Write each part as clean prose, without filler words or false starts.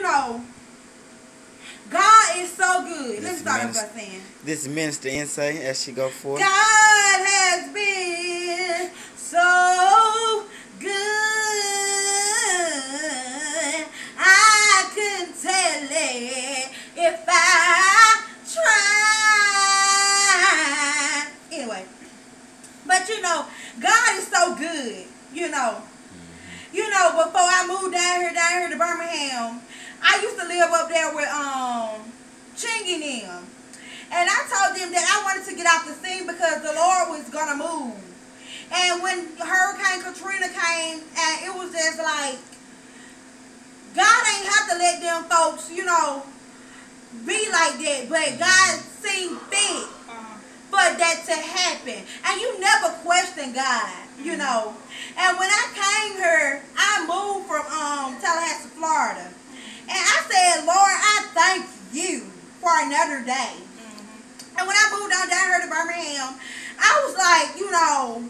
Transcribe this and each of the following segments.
know, God is so good. Let's start off by saying, this is Minister Nse as she go forth. God has been so good. I couldn't tell it if I tried. Anyway, but you know, God is so good. You know, before I moved down here to Birmingham, I used to live up there with Ching and them. And I told them that I wanted to get off the scene because the Lord was gonna move. And when Hurricane Katrina came, and it was just like, God ain't have to let them folks, you know, be like that, but God seemed fit for that to happen. And you never question God, you know. And when I came here, I moved from Tallahassee, Florida. And I said, Lord, I thank you for another day. And when I moved down here to Birmingham, I was like, you know,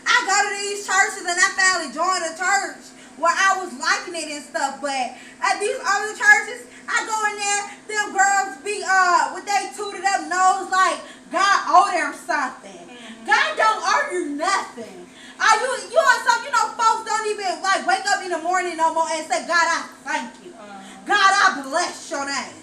I go to these churches and I finally joined a church where I was liking it and stuff. But at these other churches, I go in there, them girls be with they tooted up nose like God owe them something. God don't owe you nothing. You on something, you know, folks don't even like wake up in the morning no more and say, God, I thank you. God, I bless your name.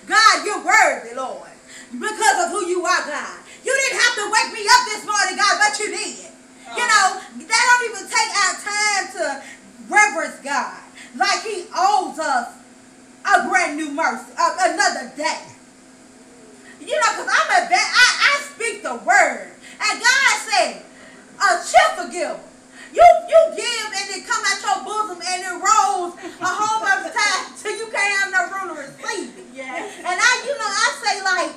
God, you're worthy, Lord. Because of who you are, God. You didn't have to wake me up this morning, God, but you did. You know, they don't even take our time to reverence God like he owes us a brand new mercy, another day. You know, because I speak the word. And God said, a cheerful giver. You give and it come out your bosom and it rolls a whole bunch of times till you can't have no room to receive it. Yes. And I say like,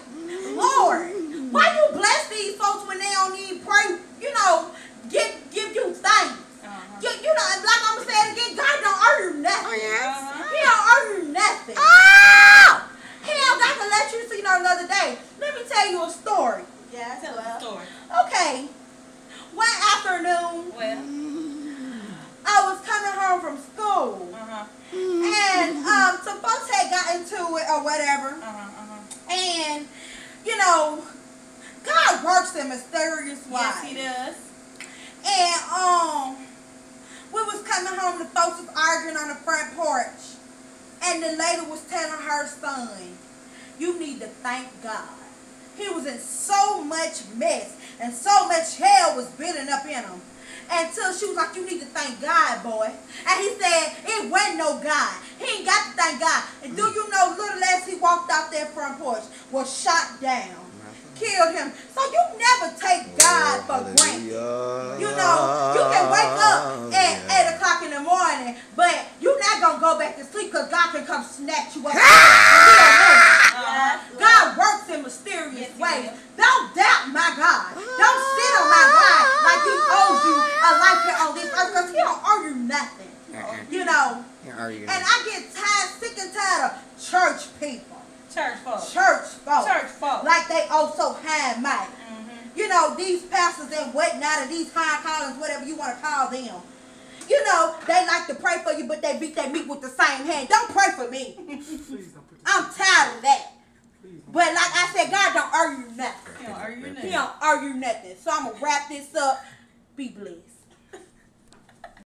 Lord, why you bless these folks when they don't even pray, you know, give you thanks. You know, like I'm saying again, God don't owe you nothing. Oh, yes. He don't owe you nothing. Oh! He don't got to let you see no another day. Let me tell you a story. Yeah, tell us a story. Okay. One afternoon, I was coming home from school, and some folks had got into it or whatever, and you know, God works in mysterious ways. Yes, he does. And we was coming home, the folks was arguing on the front porch, and the lady was telling her son, "You need to thank God. He was in so much mess, and so much hell was building up in him." Until she was like, "You need to thank God, boy." And he said, "It wasn't no God. He ain't got to thank God." And do you know, little as he walked out that front porch, was shot down, killed him. So you never take God for granted. You know, you can wake up at 8 o'clock in the morning, but you're not going to go back to sleep because God can come snatch you up. God works in mysterious ways. Don't doubt my God. Don't sit on my God like he owes you a life here on this earth, because he don't owe you nothing. You know. And I get sick and tired of church people. Church folk. Like they owe so high and mighty. You know, these pastors and whatnot, and these high callings, whatever you want to call them. You know, they like to pray for you, but they beat their meat with the same hand. Don't pray for me. I'm tired of that. But like I said, God don't owe you nothing. He don't owe you nothing. He don't owe you nothing. So I'm going to wrap this up. Be blessed.